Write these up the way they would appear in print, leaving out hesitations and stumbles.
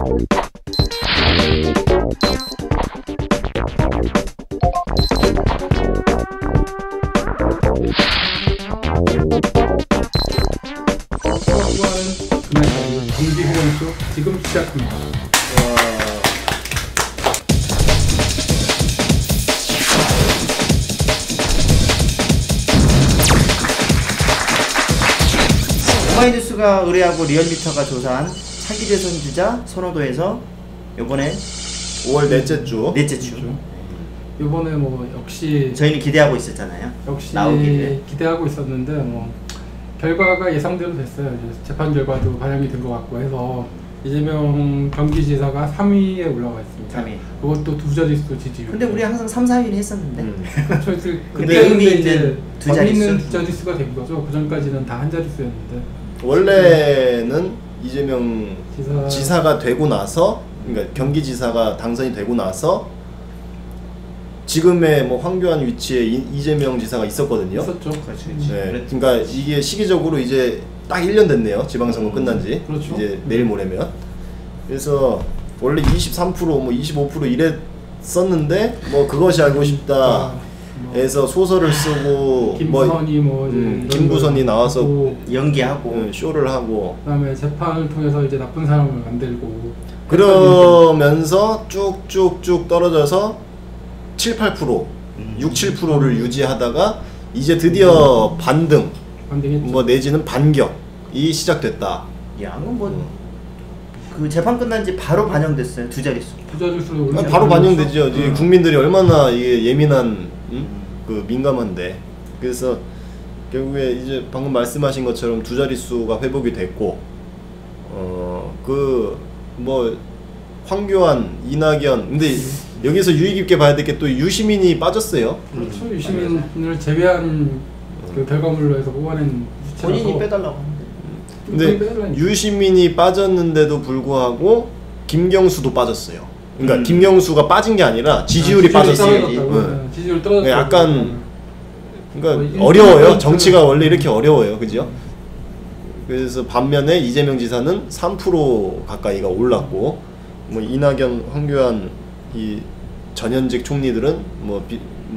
경기 후원쇼 지금 시작합니다. 오마이뉴스가 의뢰하고 리얼미터가 조사한 차기 대선 주자 선호도에서 요번에 5월 넷째 주. 요번에 뭐 역시 저희는 기대하고 있었잖아요. 역시 나오기를. 기대하고 있었는데 뭐 결과가 예상대로 됐어요. 이제 재판 결과도 반영이 된 것 같고 해서 이재명 경기지사가 3위에 올라가 있습니다. 3위. 그것도 두 자릿수 지지율. 근데 우리 항상 3, 4위를 했었는데. 근데 의미 있는 두 자릿수? 두 자릿수가 된 거죠. 그 전까지는 다 한 자릿수였는데. 원래는 이재명 지사가 되고 나서, 그러니까 경기지사가 당선이 되고 나서 지금의 뭐 황교안 위치에 이재명 지사가 있었거든요. 있었죠. 네, 그러니까 이게 시기적으로 이제 딱 1년 됐네요. 지방선거 끝난지. 그렇죠. 이제 내일 모레면. 그래서 원래 23% 뭐 25% 이랬었는데 뭐 그것이 알고 싶다. 에서 소설을 쓰고 김부선이 김부선이 나와서 연기하고 쇼를 하고 그다음에 재판을 통해서 이제 나쁜 사람을 만들고 그러면서 쭉쭉쭉 떨어져서 7, 8%, 6, 7%를 유지하다가 이제 드디어 반등, 뭐 내지는 반격이 시작됐다. 야, 그 재판 끝난 지 바로 반영됐어요. 두 자릿수. 바로 반영되죠. 국민들이 얼마나 이게 예민한 그 민감한데. 그래서 결국에 이제 방금 말씀하신 것처럼 두 자릿수가 회복이 됐고, 그 뭐 황교안, 이낙연, 근데 여기서 유의 깊게 봐야 될 게 또 유시민이 빠졌어요. 그렇죠. 유시민을 제외한 그 결과물로 해서 뽑아낸 본인이 빼달라고 하는데. 근데 유시민이 빠졌는데도 불구하고 김경수도 빠졌어요. 그러니까 김경수가 빠진 게 아니라 지지율이 빠졌어요. 지지율 떨어졌어요. 약간 그러니까 어려워요. 정치가 원래 이렇게 어려워요. 그죠? 그래서 반면에 이재명 지사는 3% 가까이가 올랐고, 뭐 이낙연, 황교안 이 전현직 총리들은 뭐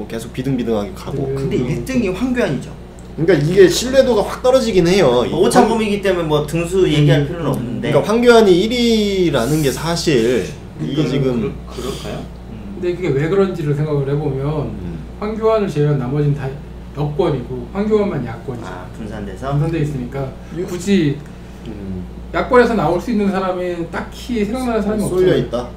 계속 비등비등하게 가고. 근데 1등이 황교안이죠. 그러니까 이게 신뢰도가 확 떨어지긴 해요. 오차범위이기 때문에 뭐 등수 얘기할 필요는 없는데. 그러니까 황교안이 1위라는 게 사실 이게 지금 그럴까요? 근데 그게 왜 그런지를 생각을 해보면 황교안을 제외한 나머지는 다 여권이고 황교안만 야권이죠. 분산돼 있으니까 굳이 야권에서 나올 수 있는 사람이 딱히 생각나는 사람이 없어요. 쏠려 있다.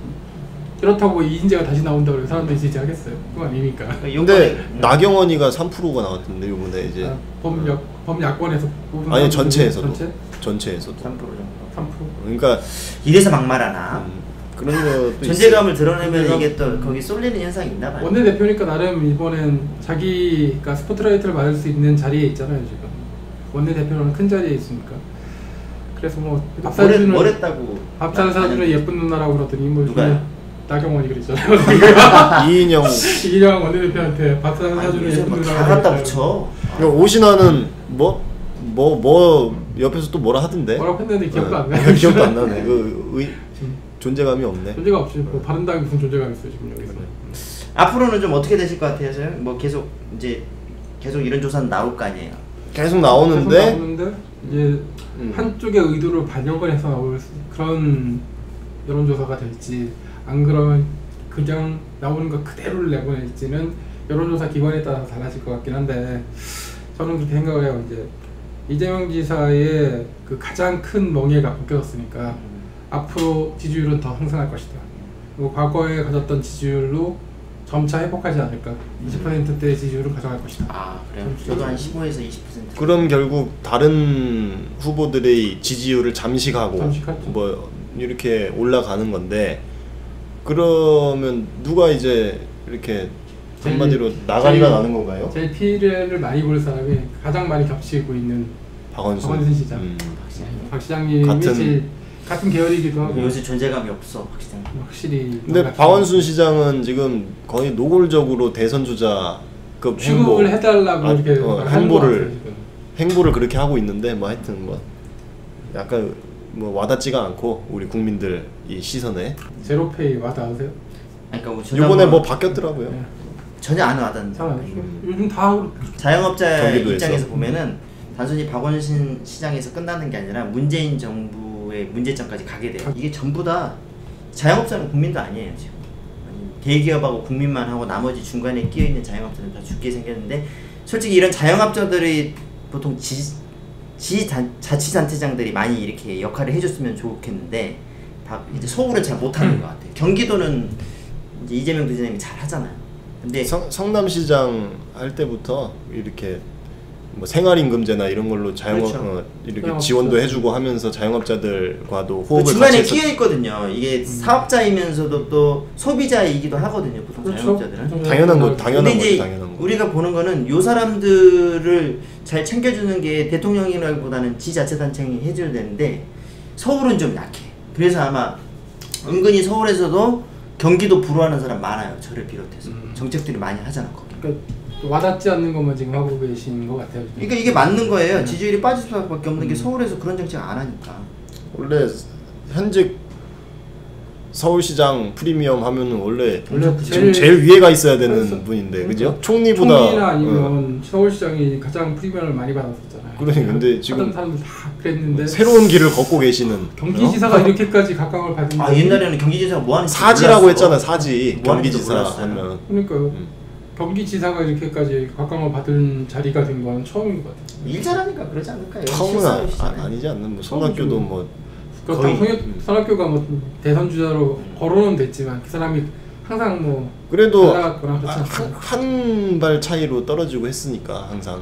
그렇다고 이인재가 다시 나온다고 해서 사람들이 지지하겠어요? 그건 아니니까. 근데 나경원이가 3%가 나왔던데 이번에 이제 범야권에서 아니 전체에서도 전체에서도 3% 정도. 3%. 그러니까 이래서 막말하나? 그런 것도 존재감을 드러내면 이게 또 거기 쏠리는 현상이 있나 봐요. 원내대표니까 나름 이번엔 자기가 스포트라이트를 받을 수 있는 자리에 있잖아요 지금. 원내대표는 큰 자리에 있으니까. 그래서 뭐 밥 사주는 예쁜 누나라고 그러더니 뭐 누가요? 나경원이 그랬잖아요. 이인영 원내대표한테 밥 사주는 예쁜 누나라고 다 갖다 붙여. 오신환은 뭐 옆에서 또 뭐라 하던데? 뭐라고 했는데 기억도 안 나요. 기억도 안 나네. 존재감이 없네. 존재가 없이 뭐 바른당이 무슨 존재감이 있어요 지금 여기서. 앞으로는 좀 어떻게 되실 것 같아요? 뭐 계속 이런 조사는 나올 거 아니에요. 계속 나오는데 이제 한쪽의 의도를 반영을 해서 나올 그런 여론조사가 될지, 안 그러면 그냥 나오는 거 그대로를 내보낼지는 여론조사 기관에 따라서 달라질 것 같긴 한데, 저는 그렇게 생각을 해요. 이제 이재명 지사의 그 가장 큰 멍에가 벗겨졌으니까 앞으로 지지율은 더 상승할 것이다. 그리고 과거에 가졌던 지지율로 점차 회복하지 않을까. 20%대의 지지율을 가져갈 것이다. 아, 그래요? 저도 한 15에서 20%. 그럼 결국 다른 후보들의 지지율을 잠식하고 뭐 이렇게 올라가는 건데, 그러면 누가 이제 이렇게 한마디로 나가리가 나는 건가요? 제일 피해를 많이 볼 사람이 가장 많이 겹치고 있는 박원순 시장. 박 시장님이 같은 계열이기도 하고. 요새 존재감이 없어, 박 시장. 확실히. 근데 박원순 시장은 지금 거의 노골적으로 대선 주자급 취급을 해달라고 이렇게 행보를 그렇게 하고 있는데, 뭐 하여튼 뭐 약간 뭐 와닿지가 않고 우리 국민들 이 시선에 제로페이 와닿으세요? 그러니까 뭐 이번에 뭐 바뀌었더라고요. 네. 전혀 안 와닿는. 요즘 다 자영업자 경기도에서. 입장에서 보면은 단순히 박원순 시장에서 끝나는 게 아니라 문재인 정부의 문제점까지 가게 돼요. 이게 전부 다 자영업자는 국민도 아니에요 지금. 대기업하고 국민만 하고 나머지 중간에 끼어 있는 자영업자는 다 죽게 생겼는데 솔직히 이런 자영업자들이 보통 자치단체장들이 많이 이렇게 역할을 해줬으면 좋겠는데 이제 서울은 잘 못하는 것 같아요. 경기도는 이제 이재명 대표님이 잘 하잖아요. 근데 성남시장 할 때부터 이렇게 뭐 생활임금제나 이런 걸로 자영업 그렇죠. 이렇게 지원도 해주고 하면서 자영업자들과도 호흡을 중간에 같이 끼어 있거든요. 이게 사업자이면서도 또 소비자이기도 하거든요. 보통 그렇죠. 자영업자들은. 당연한 거 당연한 근데 거죠. 이제 당연한 거. 우리가 보는 거는 요 사람들을 잘 챙겨주는 게 대통령이라기보다는 지자체단체장이 해줘야 되는데 서울은 좀 약해. 그래서 아마 은근히 서울에서도 경기도 불호하는 사람 많아요. 저를 비롯해서 정책들이 많이 하잖아 거기. 그러니까 와닿지 않는 것만 지금 하고 계신 것 같아요. 지금. 그러니까 이게 맞는 거예요. 지지율이 빠질 수밖에 없는 게 서울에서 그런 정책 안 하니까. 원래 현직 서울시장 프리미엄 하면은 원래 지금 제일 위에가 있어야 되는 그래서, 분인데, 그러니까 그죠? 총리보다 총리나 아니면 서울시장이 가장 프리미엄을 많이 받았었잖아요. 그러니 근데 지금 하던 사람들 다 그랬는데 새로운 길을 걷고 계시는 경기지사가 이렇게까지 각광을 받은 아 옛날에는 경기지사가 뭐 하는지 사지라고 몰랐어. 했잖아, 사지. 뭐 하는지도 경기지사 몰랐어요. 하면. 그러니까요. 경기지사가 이렇게까지 각광을 받은 자리가 된 건 처음인 것 같아요. 일 잘하니까 그러지 않을까요? 처음은 아니지 않는 뭐 손학규도 뭐 그렇다고 손학규가 뭐 대선 주자로 거론은 됐지만 그 사람이 항상 뭐 그래도 나갔거나 그렇지 않습니다. 한 발 차이로 떨어지고 했으니까 항상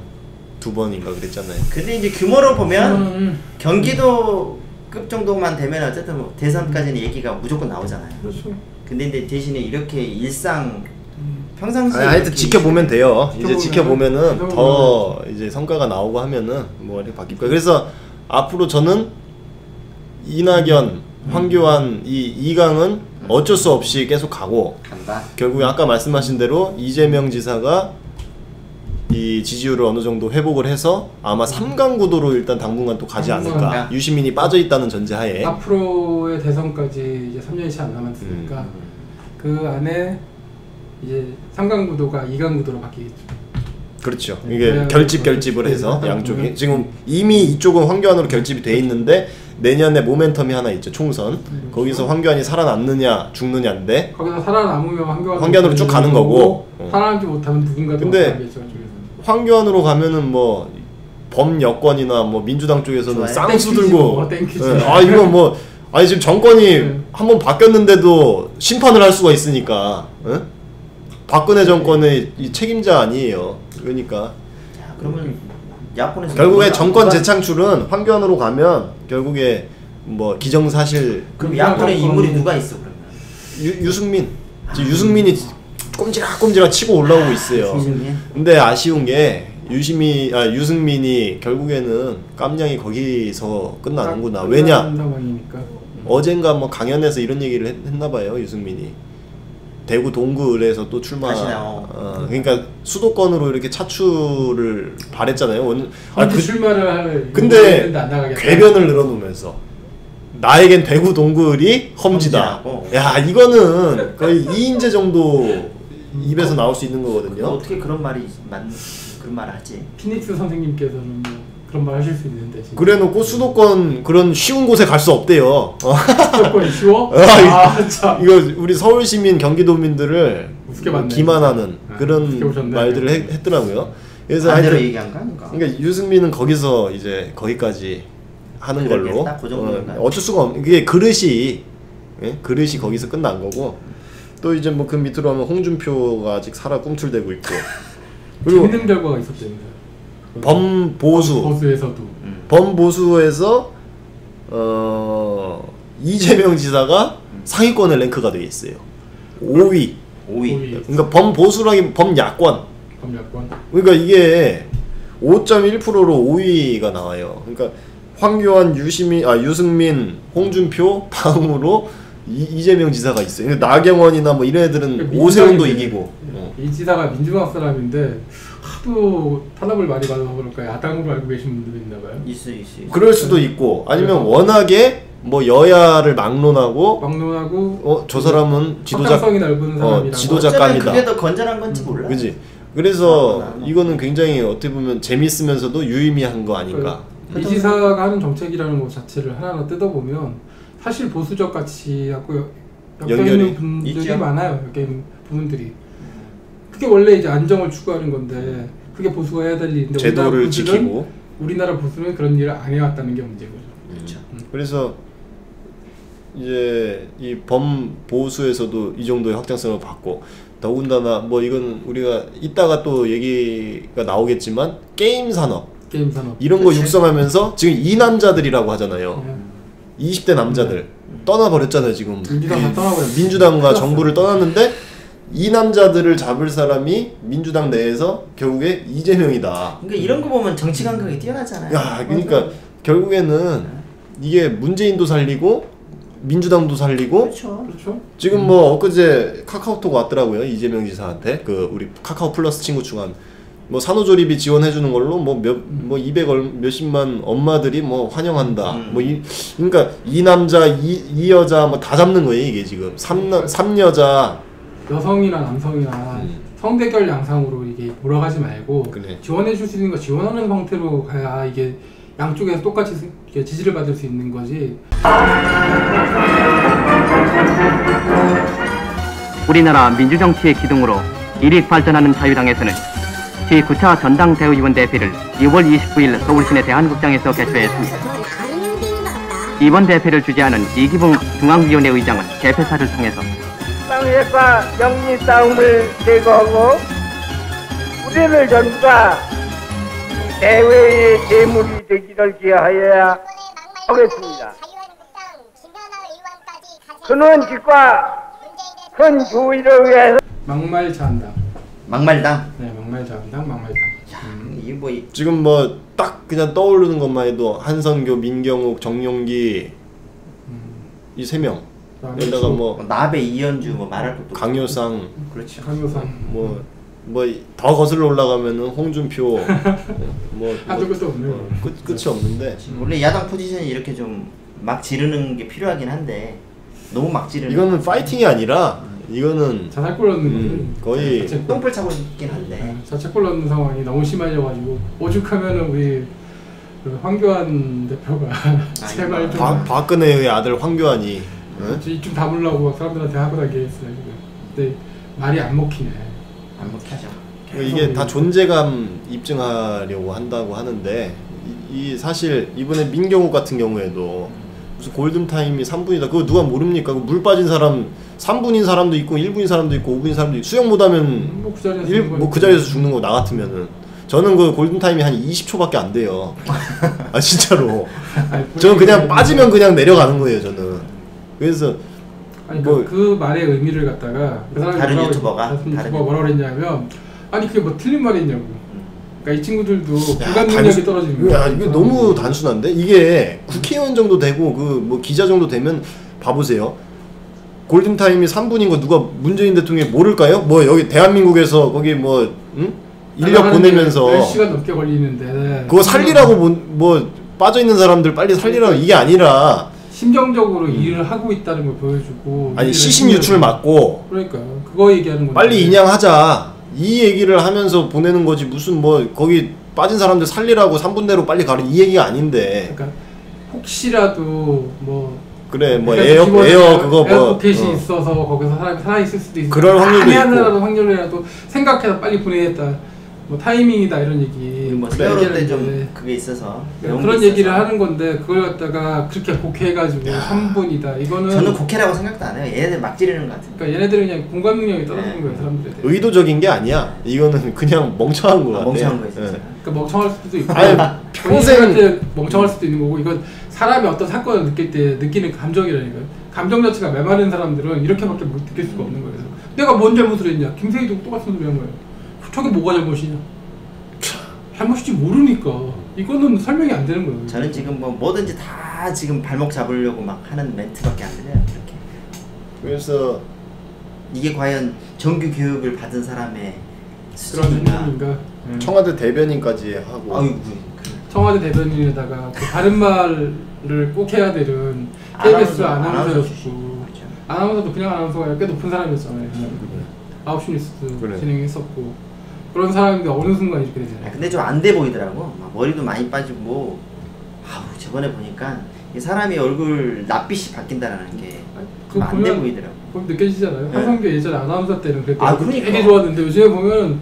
2번인가 그랬잖아요. 근데 이제 규모로 보면 경기도급 정도만 되면 어쨌든 뭐 대선까지는 얘기가 무조건 나오잖아요. 그렇죠. 근데 이제 대신에 이렇게 일상 평상시에 하여튼 이렇게 지켜보면 돼요. 이제 지켜보면은 지켜보면은 더 이제 성과가 나오고 하면은 뭐 이렇게 바뀔 거예요. 그래서 앞으로 저는 이낙연, 황교안 이 이강은 어쩔 수 없이 계속 가고 간다. 결국에 아까 말씀하신 대로 이재명 지사가 이 지지율을 어느 정도 회복을 해서 아마 3강 구도로 일단 당분간 또 가지 않을까. 유시민이 빠져 있다는 전제하에 앞으로의 대선까지 이제 3년이 채 안 남았으니까 그 안에 이제 3강 구도가 2강 구도로 바뀌겠죠. 그렇죠. 이게 결집을 해서 양쪽이 지금 이미 이쪽은 황교안으로 결집이 돼 있는데 내년에 모멘텀이 하나 있죠. 총선. 거기서 황교안이 살아남느냐 죽느냐인데 거기서 살아남으면 황교안으로 쭉 가는 거고 살아남지 못하면 누군가 또 근데 나타나겠죠, 황교안으로 가면은 뭐 범여권이나 뭐 민주당 쪽에서는 좋아요. 쌍수 땡큐지 들고 뭐, 땡큐지. 아 이거 뭐 아니 지금 정권이 한번 바뀌었는데도 심판을 할 수가 있으니까 박근혜 정권의 이 책임자 아니에요. 그러니까 자, 그러면 야권에서 결국에 정권 재창출은 황교안으로 가면 결국에 뭐 기정사실 그럼 야권에 인물이 누가 있어 그러면? 유승민 지금 유승민이 꼼지락꼼지락 치고 올라오고 있어요. 유승민? 근데 아쉬운 게 유승민이 결국에는 깜냥이 거기서 끝나는구나. 왜냐? 어젠가 뭐 강연에서 이런 얘기를 했나봐요. 유승민이 대구 동구을에서 또 출마. 그러니까 수도권으로 이렇게 차출을 바랬잖아요. 출마를 할. 근데 궤변을 늘어놓으면서 나에겐 대구 동구을이 험지다. 야 이거는 거의 이인재 정도 입에서 나올 수 있는 거거든요. 어떻게 그런 말을 하지? 피닉스 선생님께서는 뭐 그런 말 하실 수 있는데. 진짜. 그래놓고 수도권 그런 쉬운 곳에 갈 수 없대요. 수도권이 쉬워? 참. 이거 우리 서울 시민 경기도민들을 기만하는 그런 말들을 했더라고요. 그래서 반대로 얘기한 거 아닌가? 그러니까 유승민은 거기서 이제 거기까지 하는 걸로. 그 어쩔 수가 없는 게 그릇이 거기서 끝난 거고. 또 이제 뭐 그 밑으로 하면 홍준표가 아직 살아 꿈틀대고 있고. 그리고 재밌는 결과가 있었답니다. 범보수에서도 음. 범보수에서 이재명 지사가 상위권에 랭크가 되어 있어요. 5위. 그러니까 범보수라기 범야권. 그러니까 이게 5.1%로 5위가 나와요. 그러니까 황교안, 유승민, 홍준표 다음으로 이재명 지사가 있어요. 나경원이나 뭐 이런 애들은 오세훈도 이기고. 이 지사가 민주당 사람인데 하도 탄압을 많이 받아서 그럴까 야당으로 알고 계신 분들도 있나봐요. 있어. 그럴 수도 있고 아니면 워낙에 뭐 여야를 막론하고 저 사람은 확장성이 넓은 사람이라 지도자감이다. 그게 더 건전한 건지 몰라. 그지? 그래서 이거는 굉장히 어떻게 보면 재밌으면서도 유의미한 거 아닌가. 이 지사가 하는 정책이라는 것 자체를 하나하나 뜯어보면 사실 보수적 가치하고 엮여있는 분들이 있죠. 많아요. 엮여있는 부분들이. 그게 원래 이제 안정을 추구하는 건데 그게 보수가 해야 될 일인데 제도를 지키고 우리나라 보수는 그런 일을 안 해왔다는 게 문제인 거죠. 그렇죠. 그래서 이제 이 범보수에서도 이 정도의 확장성을 받고 더군다나 뭐 이건 우리가 이따가 또 얘기가 나오겠지만 게임 산업 이런 거 육성하면서 지금 이 남자들이라고 하잖아요. 20대 남자들 떠나버렸잖아요 지금. 민주당과 정부를 떠났는데 이 남자들을 잡을 사람이 민주당 내에서 결국에 이재명이다. 그러니까 이런 거 보면 정치 감각이 뛰어나잖아요. 야, 그러니까 결국에는 이게 문재인도 살리고 민주당도 살리고. 그렇죠. 지금 뭐 엊그제 카카오톡 왔더라고요 이재명 지사한테 그 우리 카카오 플러스 친구 중한 뭐 산후조리비 지원해주는 걸로 뭐 200 몇십만 엄마들이 뭐 환영한다. 그러니까 이 남자 이 여자 뭐 다 잡는 거예요 이게 지금 3여자. 여성이나 남성이나 성대결 양상으로 이게 몰아가지 말고 그래. 지원해줄 수 있는 거 지원하는 형태로 가야 이게 양쪽에서 똑같이 지지를 받을 수 있는 거지. 우리나라 민주정치의 기둥으로 일익 발전하는 자유당에서는 제9차 전당대의원 대회를 2월 29일 서울시내 대한극장에서 개최했습니다. 이번 대회를 주재하는 이기붕 중앙위원회 의장은 개폐사를 통해서 땅핵과 영리 싸움을 제거하고 우리를 전부가 대회의 제물이 되기를 기하여야 하겠습니다. 근원집과 큰 주의를 위해서 막말자한당. 막말당? 네, 막말자한당. 이게 뭐 지금 뭐 딱 그냥 떠오르는 것만 해도 한선교, 민경욱, 정용기 이 3명. 여기다가 뭐 나베 이현주 뭐 말할 것도 강효상, 그렇죠. 강효상 뭐 더 거슬러 올라가면은 홍준표 뭐 한도 끝도 없네요. 끝이 없는데 원래 야당 포지션이 이렇게 좀 막 지르는 게 필요하긴 한데 너무 막 지르는 이거는 파이팅이 아니라 이거는 자살골 넣는 거의 똥불 차고 있긴 한데 자책골 넣는 상황이 너무 심해져가지고 오죽하면은 우리 그 황교안 대표가 제발 좀 박근혜의 아들 황교안이 좀 담으려고 막 사람들한테 하고 다니게 했어요. 근데 말이 안 먹히네. 안 먹히죠. 이게 다 존재감 입증하려고 한다고 하는데 이 사실 이번에 민경욱 같은 경우에도 무슨 골든타임이 3분이다. 그거 누가 모릅니까? 물 빠진 사람 3분인 사람도 있고 1분인 사람도 있고 5분인 사람도 있고 수영 못하면 그 자리에서 죽는 거 나 같으면은 저는 그 골든타임이 한 20초밖에 안 돼요. 아 진짜로. 저는 그냥 빠지면 그냥 내려가는 거예요 저는. 그래서 아니 그 말의 의미를 갖다가 그 사람이 다른 유튜버가 뭐라 그랬냐면 아니 그게 뭐 틀린 말이냐고. 그러니까 이 친구들도 공감 능력이 떨어지는 거야. 이게 너무 단순한데 이게 국회의원 정도 되고 그 뭐 기자 정도 되면 봐보세요. 골든타임이 3분인 거 누가 문재인 대통령이 모를까요? 뭐 여기 대한민국에서 거기 뭐 인력 보내면서 10시간 넘게 걸리는데 그거 살리라고 뭐 빠져있는 사람들 빨리 살리라고 이게 아니라 심정적으로 일을 하고 있다는 걸 보여주고 아니 시신 유출 막고 그러니까 그거 얘기하는 건데 빨리 인양하자 이 얘기를 하면서 보내는 거지 무슨 뭐 거기 빠진 사람들 살리라고 3분 내로 빨리 가라 이 얘기가 아닌데 그러니까 혹시라도 뭐 그래 뭐 그러니까 에어 그거 뭐 포켓이 있어서 거기서 사람이 살아있을 수도 있고 그럴 확률도 있고 확률이라도 생각해서 빨리 보내겠다 뭐 타이밍이다 이런 얘기 뭐 세월호 때 좀 그게 있어서 그런 얘기를 하는 건데 그걸 갖다가 그렇게 곡해가지고 3분이다 이거는 저는 곡해라고 생각도 안 해요. 얘네들 막 지르는 것 같은데 그러니까 얘네들은 그냥 공감 능력이 떨어지는 거예요 사람들에 대해 의도적인 게 아니야 이거는 그냥 멍청한 거 같아 멍청한 거 있어요. 그러니까 멍청할 수도 있고 아니, 평생 멍청할 수도 있는 거고 이건 사람이 어떤 사건을 느낄 때 느끼는 감정이라니까요. 감정 자체가 메마른 사람들은 이렇게밖에 못 느낄 수가 없는 거예요. 내가 뭔 잘못을 했냐 김세희도 똑같은 소리 한 거예요. 저게 뭐가 잘못이냐 잘못인지 모르니까 이거는 설명이 안 되는 거예요. 저는 지금 뭐 뭐든지 다 지금 발목 잡으려고 막 하는 멘트밖에 안 들려요. 이렇게. 그래서 이게 과연 정규 교육을 받은 사람의 그런 수준인가? 행동인가? 청와대 대변인까지 하고. 아유, 청와대 대변인에다가 그 바른 말을 꼭 해야 되는 KBS 아나운서였고 아나운서도 그냥 아나운서가 꽤 높은 사람이었잖아요. 9시 뉴스 그래. 진행했었고 그런 사람인데 어느 순간 이렇게 되잖아요. 근데 좀 안 돼 보이더라고. 막 머리도 많이 빠지고. 아우 저번에 보니까 이 사람이 얼굴 낯빛이 바뀐다라는 게 좀 안 돼 보이더라고. 그럼 느껴지잖아요. 네. 한성규 예전에 아나운서 때는 그랬고 그러니까. 되게 좋았는데 요즘에 보면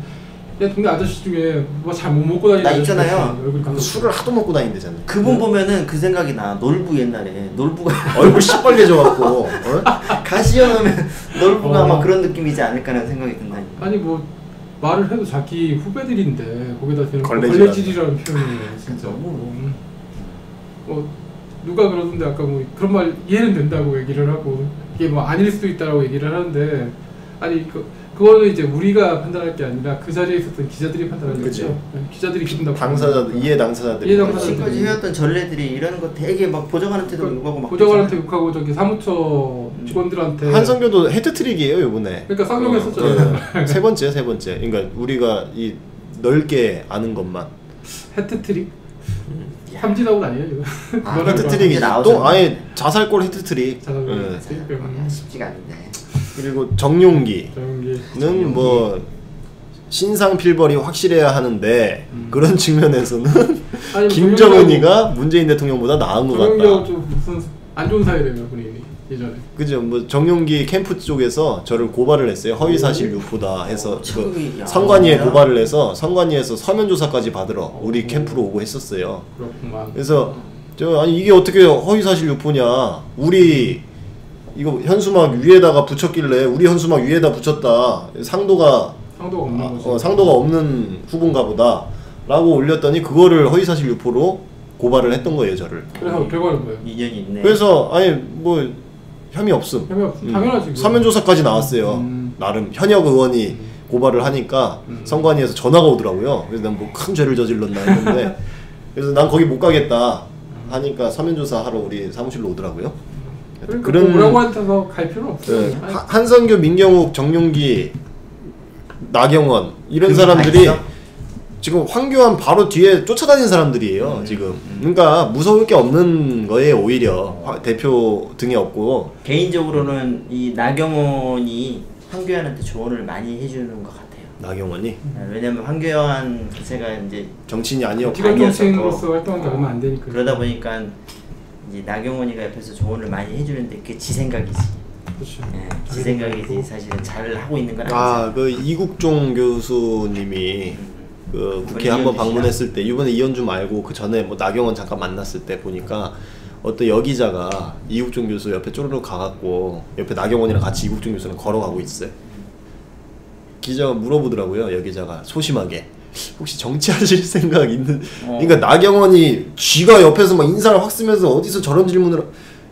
야 동네 아저씨 중에 뭐 잘 못 먹고 다니는 나 있잖아요. 얼굴 감독. 술을 하도 먹고 다닌대잖아. 그분 보면은 그 생각이 나. 놀부 옛날에 놀부가 얼굴 시뻘개져갖고. 어? 가시연하면 놀부가 아마 그런 느낌이지 않을까라는 생각이 든다니까. 아니 뭐 말을 해도 자기 후배들인데 거기다 대는 걸레질이라는 표현이에요 진짜. 뭐 누가 그러던데 아까 뭐 그런 말 이해는 된다고 얘기를 하고 이게 뭐 아닐 수도 있다라고 얘기를 하는데 아니 그거는 이제 우리가 판단할 게 아니라 그 자리에 있었던 기자들이 판단하는 그치. 거죠. 기자들이 기분다. 당사자들, 이해 당사자들이. 지금까지 해왔던 전례들이 이런 거 되게 막 보좌관한테도 욕하고 막 보좌관한테 욕하고 저기 사무처 직원들한테 한성교도 헤트트릭이에요 이번에. 그러니까 쌍욕했었잖아요. 세 번째. 그러니까 우리가 이 넓게 아는 것만. 헤트트릭? 삼진아웃 아니에요 이거? 헤트트릭이지. 또 아예 자살골 헤트트릭. 쉽지가 않은데. 그리고 정용기는 뭐 신상 필벌이 확실해야 하는데 그런 측면에서는 김정은이가 문재인 대통령보다 나은 것 같다. 정용기하고 좀 무슨 안 좋은 사이래요 본인이 예전에. 그죠. 뭐 정용기 캠프 쪽에서 저를 고발을 했어요. 허위사실 유포다 해서 그 선관위에 고발을 해서 선관위에서 서면 조사까지 받으러 우리 캠프로 오고 했었어요. 그렇구만. 그래서 아니 이게 어떻게 허위사실 유포냐? 우리 이거 현수막 위에다가 붙였길래 우리 현수막 위에다 붙였다. 상도가 없는 거죠. 상도가 없는 후보인가 보다 라고 올렸더니 그거를 허위사실 유포로 고발을 했던 거예요 저를. 그래서 결과는 뭐예요? 인연이 있네. 그래서 아니 뭐 혐의 없음. 당연하지. 서면 조사까지 나왔어요. 나름 현역 의원이 고발을 하니까 선관위에서 전화가 오더라고요. 그래서 난 뭐 큰 죄를 저질렀나 했는데 그래서 난 거기 못 가겠다 하니까 서면 조사하러 우리 사무실로 오더라고요. 그러니까 그런 뭐라고 한다고 갈 필요는 없어요. 네. 한성규, 민경욱, 정용기, 나경원 이런 사람들이 지금 황교안 바로 뒤에 쫓아다니는 사람들이에요. 지금. 그러니까 무서울 게 없는 거예요. 오히려 대표 등에 없고. 개인적으로는 이 나경원이 황교안한테 조언을 많이 해주는 것 같아요. 나경원이? 왜냐면 황교안 자체가 이제 정치인이 아니었고 기관 정치인으로서 활동한 게 얼마 안 되니까. 그러다 보니까 이제 나경원이가 옆에서 조언을 많이 해주는데 그게 지 생각이지. 그렇죠. 네, 지 생각이지 사실은 잘 하고 있는 건 아니죠. 그 이국종 교수님이 그 국회 한번 방문했을 때 이번에 이현주 말고 그 전에 뭐 나경원 잠깐 만났을 때 보니까 어떤 여기자가 이국종 교수 옆에 쪼르륵 가갖고 옆에 나경원이랑 같이 이국종 교수는 걸어가고 있어요. 기자가 물어보더라고요. 여기자가 소심하게 혹시 정치하실 생각 있는? 그러니까 나경원이 쥐가 옆에서 막 인사를 확 쓰면서 어디서 저런 질문을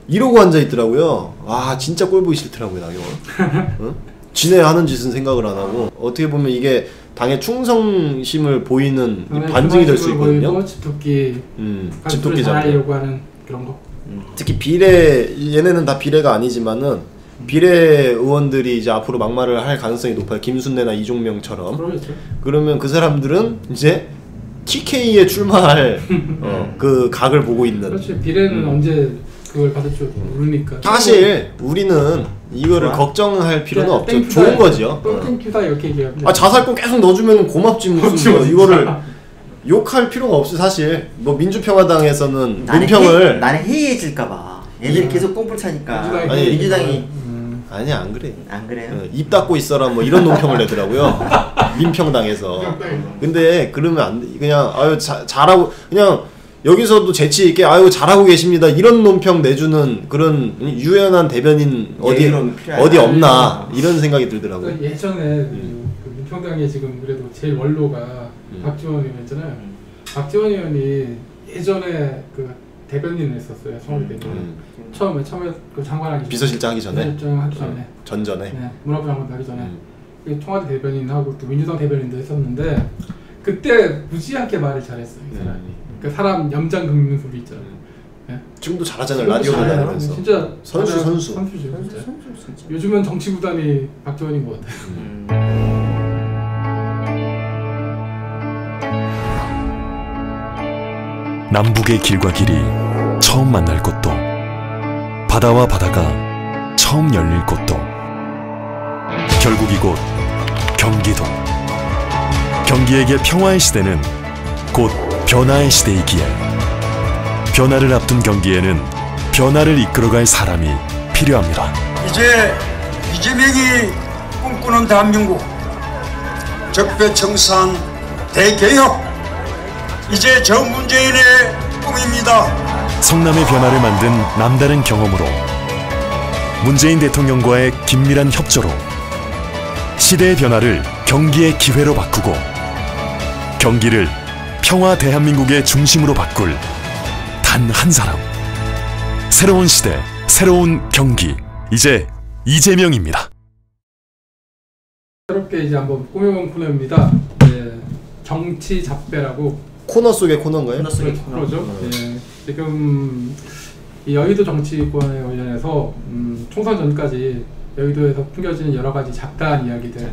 이러고 앉아 있더라고요. 아 진짜 꼴 보기 싫더라고요 나경원. 응? 지네 하는 짓은 생각을 안 하고 어떻게 보면 이게 당의 충성심을 보이는 반증이 될 수 있거든요. 집토끼, 집토끼 잘하려고 하는 그런 거. 특히 비례 얘네는 다 비례가 아니지만은 비례 의원들이 이제 앞으로 막말을 할 가능성이 높아요. 김순례나 이종명처럼. 그러겠죠. 그러면 그 사람들은 이제 TK에 출마할 그 각을 보고 있는. 그렇지. 비례는 언제 그걸 받을 줄 모르니까. 사실 우리는 이거를 걱정할 필요는 없죠. 좋은 거죠. 땡큐다 이렇게 얘기하면. 자살권 계속 넣어주면 고맙지 무슨 뭐 이거를 욕할 필요가 없어 사실. 뭐 민주평화당에서는 논평을 나는 해이해질까봐. 애들이 계속 꽁불 차니까. 민주당이 아니 안 그래. 안 그래요? 입 닫고 있어라 뭐 이런 논평을 내더라고요. 민평당에서. 근데 그러면 안 돼. 그냥 아유 잘하고 그냥. 여기서도 재치 있게 아유 잘하고 계십니다 이런 논평 내주는 그런 유연한 대변인 어디 없나 이런 생각이 들더라고요. 그러니까 예전에 그 민평당에 지금 그래도 제일 원로가 박지원 의원이었잖아요. 박지원 의원이 예전에 그 대변인을 했었어요. 청와대 대변인. 처음에 그 장관하기 비서실장 하기 전에. 비서실장 하기 전에. 전전에. 네, 문화부 장관 하기 전에. 청와대 대변인하고 또 민주당 대변인도 했었는데 그때 무지하게 말을 잘했어요 이 사람이. 그 사람 염장 긁는 소리 있잖아요. 네. 지금도 잘하잖아요. 라디오 나가면서. 진짜 선수죠. 진짜. 요즘은 정치 구단이 박지원인 것 같아요. 남북의 길과 길이 처음 만날 곳도, 바다와 바다가 처음 열릴 곳도, 결국 이곳 경기도. 경기에게 평화의 시대는 곧 변화의 시대이기에, 변화를 앞둔 경기에는 변화를 이끌어갈 사람이 필요합니다. 이제 이재명이 꿈꾸는 대한민국, 적폐청산 대개혁, 이제 저 문재인의 꿈입니다. 성남의 변화를 만든 남다른 경험으로, 문재인 대통령과의 긴밀한 협조로 시대의 변화를 경기의 기회로 바꾸고, 경기를 평화 대한민국의 중심으로 바꿀 단 한 사람. 새로운 시대, 새로운 경기, 이제 이재명입니다. 새롭게 이제 한번 꾸며본 코너입니다. 네, 정치 잡배라고. 코너 속의 코너인가요? 코너 속의 코너. 코너죠. 네, 지금 이 여의도 정치권에 관련해서 총선 전까지 여의도에서 풍겨지는 여러 가지 잡다한 이야기들,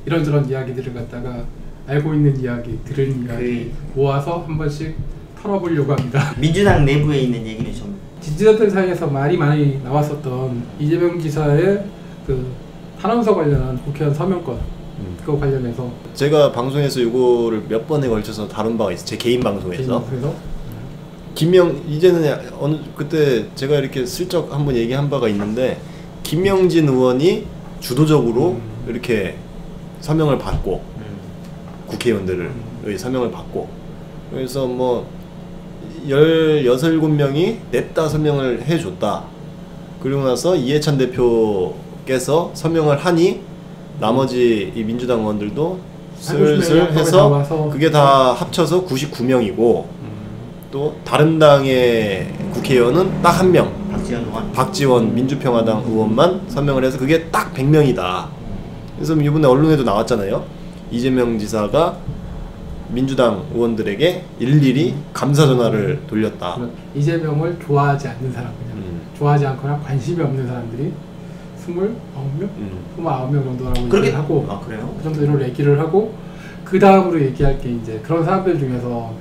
이런저런 이야기들을 갖다가 알고 있는 이야기, 들은 이야기 모아서 한 번씩 털어보려고 합니다. 민주당 내부에 있는 얘기는 좀 지지자들 사이에서 말이 많이 나왔었던 이재명 지사의 그 탄원서 관련한 국회의원 서명권, 그거 관련해서 제가 방송에서 이거를 몇 번에 걸쳐서 다룬 바가 있어요. 제 개인 방송에서. 그래서 이제는 어느 그때 제가 이렇게 슬쩍 한번 얘기한 바가 있는데, 김명진 의원이 주도적으로 이렇게 서명을 받고, 국회의원들을 서명을 받고, 그래서 뭐 16, 17명이 냅다 서명을 해줬다. 그리고 나서 이해찬 대표께서 서명을 하니 나머지 이 민주당 의원들도 슬슬 해서 그게 다 합쳐서 99명이고, 또 다른 당의 국회의원은 딱 한 명, 박지원 민주평화당 의원만 서명을 해서 그게 딱 100명이다. 그래서 이번에 언론에도 나왔잖아요. 이재명 지사가 민주당 의원들에게 일일이 감사 전화를 돌렸다. 이재명을 좋아하지 않는 사람, 그냥 좋아하지 않거나 관심이 없는 사람들이 29명? 29명 정도라고 얘기를 하고, 그래요? 그 정도로 얘기를 하고, 그 다음으로 얘기할 게 이제 그런 사람들 중에서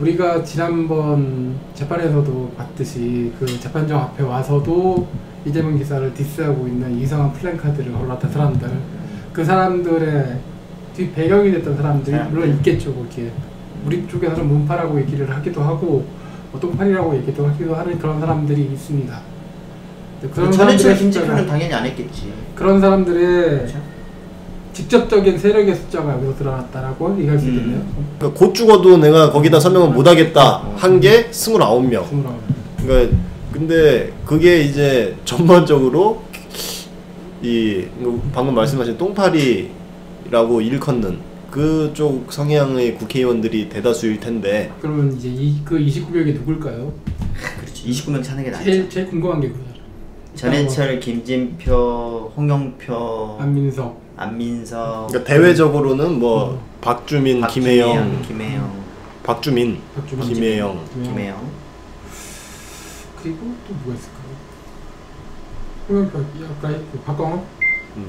우리가 지난번 재판에서도 봤듯이 그 재판정 앞에 와서도 이재명 기사를 디스하고 있는 이상한 플랜카드를 걸었던 사람들, 그 사람들의 뒷 배경이 됐던 사람들이 물론 있겠죠. 거기에 우리 쪽에서는 문파라고 얘기를 하기도 하고 똥판이라고 얘기도 하기도 하는 그런 사람들이 있습니다. 그런 전해철 김지표는 당연히 안 했겠지. 그런 사람들의 그렇죠? 직접적인 세력의 숫자가 여기서 드러났다라고 얘기할 수 있겠네요. 그러니까 곧 죽어도 내가 거기다 서명을 못 하겠다 한 게 29명. 그러니까 근데 그게 이제 전반적으로 이 방금 말씀하신 똥파리라고 일컫는 그쪽 성향의 국회의원들이 대다수일 텐데. 그러면 이제 그 29명이 누굴까요? 그렇죠. 29명 찾는 게 낫죠. 제일 궁금한 게 그거죠. 전해철, 김진표, 홍영표, 안민석. 그러니까 대외적으로는 뭐 박주민, 김혜영, 박주민, 김혜영. 그리고 또 누가 있을까요? 홍영표, 아까 박광원?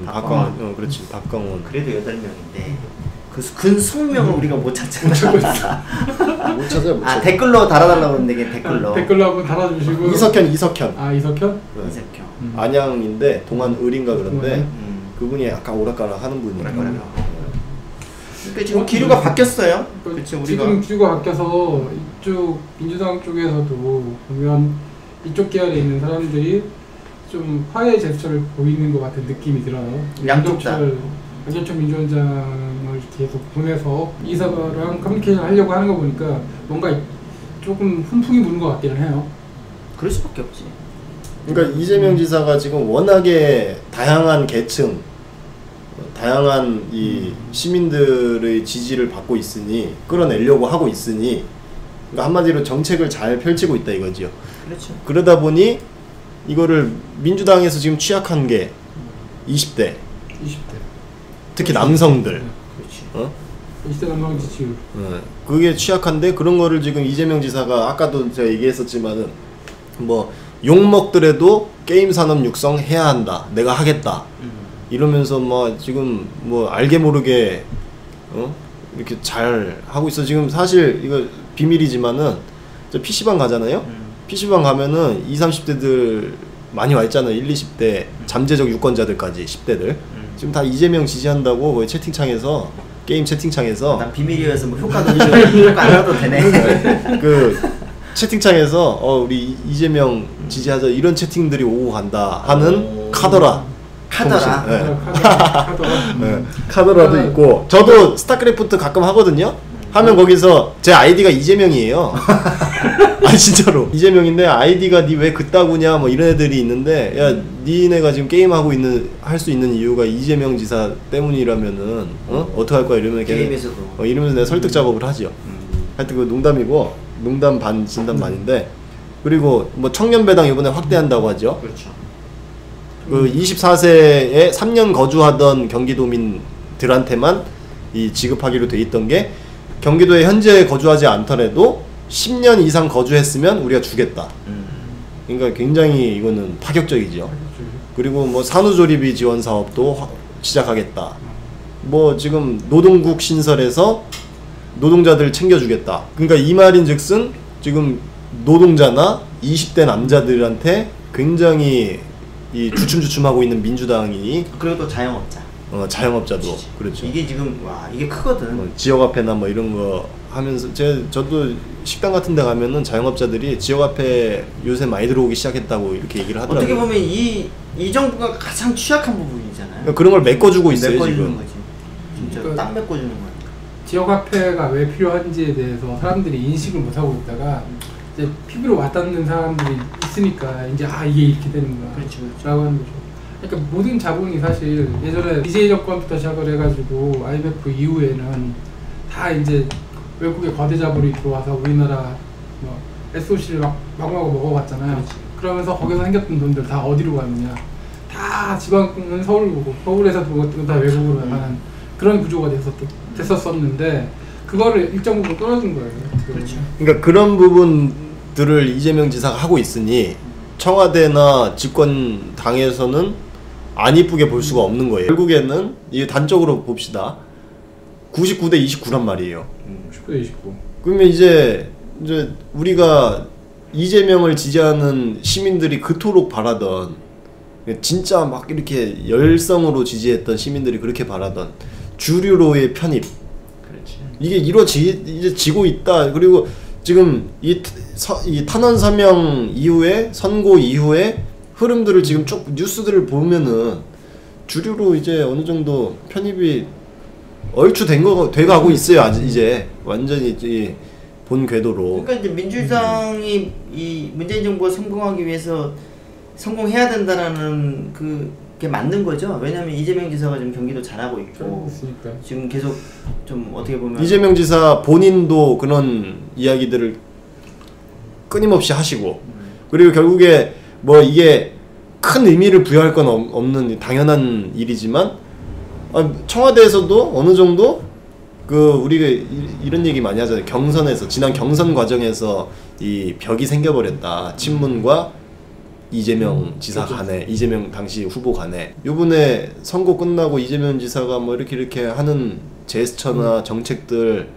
박광원, 그렇지, 박광원. 그래도 8명인데 그 근 20명을 우리가 못 찾잖아. 못 찾아요. 아, 댓글로 달아달라고 했는데 이게 댓글로. 댓글로 한번 달아주시고. 이석현. 아, 이석현? 네. 안양인데 동안을인가 그런데 그분이 약간 오락가락 하는 분이에요. 그러니까 지금 기류가 바뀌었어요. 그렇죠. 우리가 지금 기류가 바뀌어서 이쪽 민주당 쪽에서도 보면 이쪽 계열에 있는 사람들이 좀 화해 제스처를 보이는 것 같은 느낌이 들어요. 양쪽 다. 양정철 민주원장을 계속 보내서 이사랑 커뮤니케이션 하려고 하는 거 보니까 뭔가 조금 훈풍이 부는 것 같기는 해요. 그럴 수밖에 없지. 그러니까 이재명 지사가 지금 워낙에 다양한 계층, 다양한 이 시민들의 지지를 받고 있으니, 끌어내려고 하고 있으니, 그러니까 한마디로 정책을 잘 펼치고 있다 이거지요. 그렇죠. 그러다 보니 이거를 민주당에서 지금 취약한 게 20대. 특히 남성들. 그렇지. 20대 남성 지지율. 그게 취약한데 그런 거를 지금 이재명 지사가 아까도 제가 얘기했었지만은 뭐 욕 먹더라도 게임 산업 육성해야 한다. 내가 하겠다. 이러면서 뭐 지금 뭐 알게 모르게 이렇게 잘 하고 있어. 지금 사실 이거 비밀이지만은 저 PC방 가잖아요. PC방 가면은 20, 30대들 많이 와 있잖아요. 1, 20대 잠재적 유권자들까지 10대들 지금 다 이재명 지지한다고 거의 채팅창에서 게임 채팅창에서 난 비밀이어서 뭐 효과 효과 안 해도 되네. 그 채팅창에서 우리 이재명 지지하자 이런 채팅들이 오고 간다 하는 카더라. 카더라. 네. 카더라. 네. 카더라도 있고 저도 스타크래프트 가끔 하거든요. 하면 거기서 제 아이디가 이재명이에요. 아 진짜로 이재명인데 아이디가 니 왜 그따구냐 뭐 이런 애들이 있는데 야 니네가 지금 게임하고 할 수 있는 이유가 이재명 지사 때문이라면은 어떻게 할 거야 이러면 게임에서도 이러면서 내가 설득 작업을 하죠. 하여튼 그 농담이고 농담 반 진담 반인데 그리고 뭐 청년배당 이번에 확대한다고 하죠. 그렇죠. 그 24세에 3년 거주하던 경기도민들한테만 이 지급하기로 돼 있던 게 경기도에 현재 거주하지 않더라도 10년 이상 거주했으면 우리가 주겠다. 그러니까 굉장히 이거는 파격적이죠. 그리고 뭐 산후조리비 지원 사업도 시작하겠다. 뭐 지금 노동국 신설해서 노동자들 챙겨주겠다. 그러니까 이 말인즉슨 지금 노동자나 20대 남자들한테 굉장히 이 주춤주춤하고 있는 민주당이 그리고 또 자영업자. 자영업자도 그렇죠. 이게 지금 와 이게 크거든. 지역화폐나 뭐 이런 거 하면서 저도 식당 같은 데 가면은 자영업자들이 지역화폐 요새 많이 들어오기 시작했다고 이렇게 얘기를 하더라고요. 어떻게 보면 이 정부가 가장 취약한 부분이잖아요. 그러니까 그런 걸 메꿔주고 있어요. 메꿔주는 지금. 거지. 진짜 그러니까 딱 메꿔주는 거야. 지역화폐가 왜 필요한지에 대해서 사람들이 인식을 못하고 있다가 이제 피부로 와닿는 사람들이 있으니까 이제 이게 이렇게 되는구나 라고 하는 거죠. 그러니까 모든 자본이 사실 예전에 DJ 정권부터 시작을 해가지고 IMF 이후에는 다 이제 외국의 거대 자본이 들어와서 우리나라 뭐 SOC를 마구마구 먹어갔잖아요. 그러면서 거기서 생겼던 돈들 다 어디로 가느냐? 다 지방은 서울이고 서울에서 그것들은 다 외국으로 나가는 그런 구조가 됐었었는데 그거를 일정 부분 끊어준 거예요. 그렇죠. 그러니까 그런 부분들을 이재명 지사가 하고 있으니 청와대나 집권 당에서는 안 이쁘게 볼 수가 없는 거예요. 결국에는 이게 단적으로 봅시다. 99대 29란 말이에요. 19대 29. 그러면 이제 우리가 이재명을 지지하는 시민들이 그토록 바라던 진짜 막 이렇게 열성으로 지지했던 시민들이 그렇게 바라던 주류로의 편입. 그렇지. 이게 이루어지고 있다. 그리고 지금 이 탄원 서명 이후에 선고 이후에 흐름들을 지금 쭉 뉴스들을 보면은 주류로 이제 어느 정도 편입이 얼추 돼가고 있어요. 아직 이제 완전히 본 궤도로. 그러니까 이제 민주당이 이 문재인 정부가 성공하기 위해서 성공해야 된다라는 그게 맞는 거죠. 왜냐하면 이재명 지사가 지금 경기도 잘하고 있고 지금 계속 좀 어떻게 보면 이재명 지사 본인도 그런 이야기들을 끊임없이 하시고 그리고 결국에 뭐 이게 큰 의미를 부여할 건 없는 당연한 일이지만 청와대에서도 어느 정도 우리가 이런 얘기 많이 하잖아요. 경선에서 지난 경선 과정에서 이 벽이 생겨버렸다. 친문과 이재명 지사 간에 이재명 당시 후보 간에 요번에 선거 끝나고 이재명 지사가 뭐 이렇게 하는 제스처나 정책들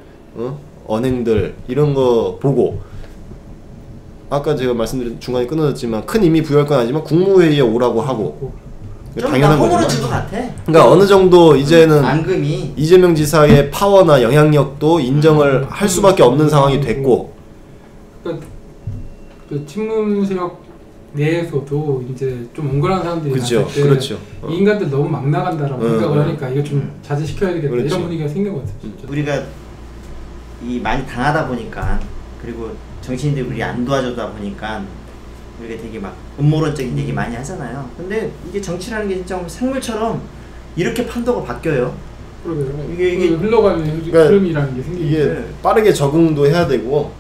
언행들 이런 거 보고 아까 제가 말씀드린 중간에 끊어졌지만 큰 의미 부여할 건 아니지만 국무회의에 오라고 하고 당연한 허물어진 것 거지만 같아. 그러니까 어느 정도 이제는 앙금이 이재명 지사의 파워나 영향력도 인정을 할 수밖에 없는 상황이 됐고 그러니까 그 친문 세력 내에서도 이제 좀 옹골한 사람들이 그렇죠. 때 그렇죠. 이 인간들 너무 막 나간다라고 생각을 하니까 이거 좀 자제시켜야 되겠다 그렇죠. 이런 분위기가 생긴 것 같아요. 진짜. 우리가 이 많이 당하다 보니까 그리고 정치인들이 우리 안 도와주다 보니까 우리가 되게 막 음모론적인 얘기 많이 하잖아요. 근데 이게 정치라는 게 진짜 생물처럼 이렇게 판도가 바뀌어요. 그러게요. 이게 흘러가는 그러니까 흐름이라는 게 생기게. 이게 빠르게 적응도 해야 되고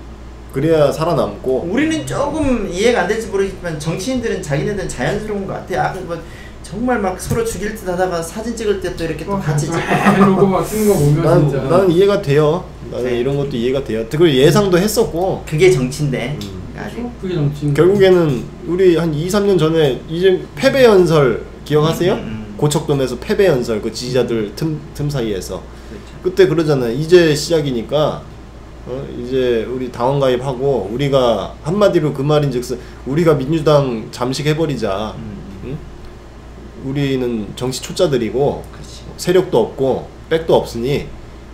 그래야 살아남고 우리는 조금 이해가 안 될지 모르겠지만 정치인들은 자기네들은 자연스러운 것 같아. 뭐 정말 막 서로 죽일 듯 하다가 사진 찍을 때 또 이렇게 또 같이 찍고 이러고 막 쓰는 거 보면 진짜. 나는 이해가 돼요. 나는 네. 이런 것도 이해가 돼요. 그리고 예상도 했었고 그게 정치인데 아직 그게 정치. 결국에는 우리 한 2, 3년 전에 이제 패배 연설 기억하세요? 고척돔에서 패배 연설 그 지지자들 틈 사이에서 그렇죠. 그때 그러잖아요. 이제 시작이니까 이제 우리 당원 가입하고 우리가 한마디로 그 말인즉슨 우리가 민주당 잠식해버리자. 응? 우리는 정치 초짜들이고 그렇지. 세력도 없고 백도 없으니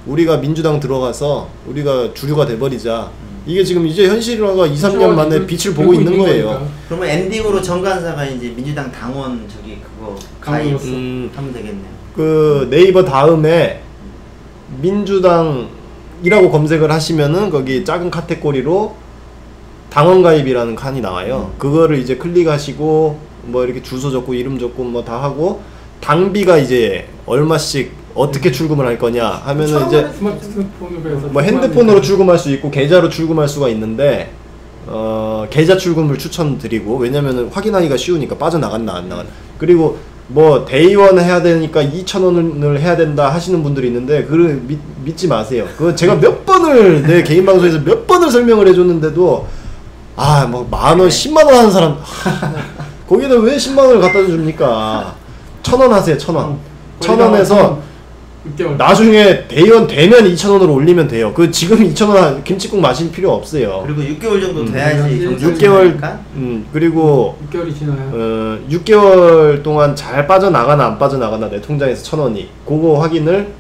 우리가 민주당 들어가서 우리가 주류가 돼버리자. 이게 지금 이제 현실화가 2, 3년 만에 빛을 보고 있는 거예요. 거니까. 그러면 엔딩으로 정간사가 이제 민주당 당원 저기 그거 가입하면 되겠네요. 그 네이버 다음에 민주당이라고 검색을 하시면은 거기 작은 카테고리로 당원 가입이라는 칸이 나와요. 그거를 이제 클릭하시고 뭐 이렇게 주소 적고 이름 적고 뭐 다 하고 당비가 이제 얼마씩 어떻게 출금을 할 거냐 하면은 이제 뭐 핸드폰으로 출금할 수 있고 계좌로 출금할 수가 있는데 계좌 출금을 추천드리고 왜냐면은 확인하기가 쉬우니까 빠져나갔나 안 나갔나. 그리고 뭐 대의원 해야 되니까 2,000원을 해야 된다 하시는 분들이 있는데 그걸 믿지 마세요. 그거 제가 몇 번을 내 개인 방송에서 몇 번을 설명을 해줬는데도 아 뭐 만원 10만원 하는 사람 거기다 왜 10만원을 갖다 줍니까? 1,000원 하세요. 1,000원 1,000원에서 6개월. 나중에 대의원 되면 2,000원으로 올리면 돼요. 그 지금 2,000원 김치국 마실 필요 없어요. 그리고 6개월 정도 돼야지 6개월 그리고 6개월이 지나요. 6개월 동안 잘 빠져나가나 안 빠져나가나 내 통장에서 1,000원이 그거 확인을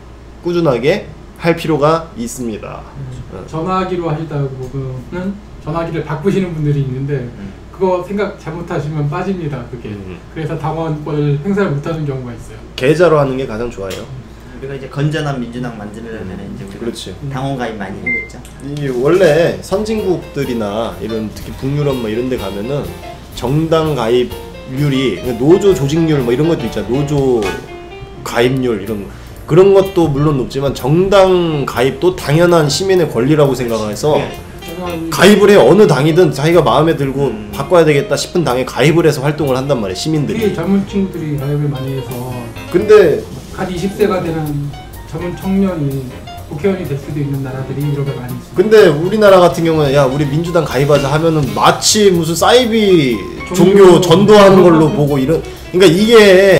꾸준하게 할 필요가 있습니다. 전화기로 하시다 보면은 전화기를 바꾸시는 분들이 있는데 그거 생각 잘못하시면 빠집니다. 그게. 그래서 당원권을 행사를 못하는 경우가 있어요. 계좌로 하는 게 가장 좋아요. 우리가 이제 건전한 민주당 만들려면 이제 우리가 그렇지. 당원 가입 많이 해야겠죠. 이게 원래 선진국들이나 이런 특히 북유럽 뭐 이런 데 가면은 정당 가입률이 노조 조직률 뭐 이런 것도 있잖아. 노조 가입률 이런 거. 그런 것도 물론 높지만 정당 가입도 당연한 시민의 권리라고 생각해서 가입을 해. 어느 당이든 자기가 마음에 들고 바꿔야 되겠다 싶은 당에 가입을 해서 활동을 한단 말이에요. 시민들이. 특히 젊은 친구들이 가입을 많이 해서 근데 갓 20세가 되는 젊은 청년이 국회의원이 될 수도 있는 나라들이 유럽에 많이 있습니다. 근데 우리나라 같은 경우는 야 우리 민주당 가입하자 하면은 마치 무슨 사이비 종교 전도하는 걸로 보고 이런 그러니까 이게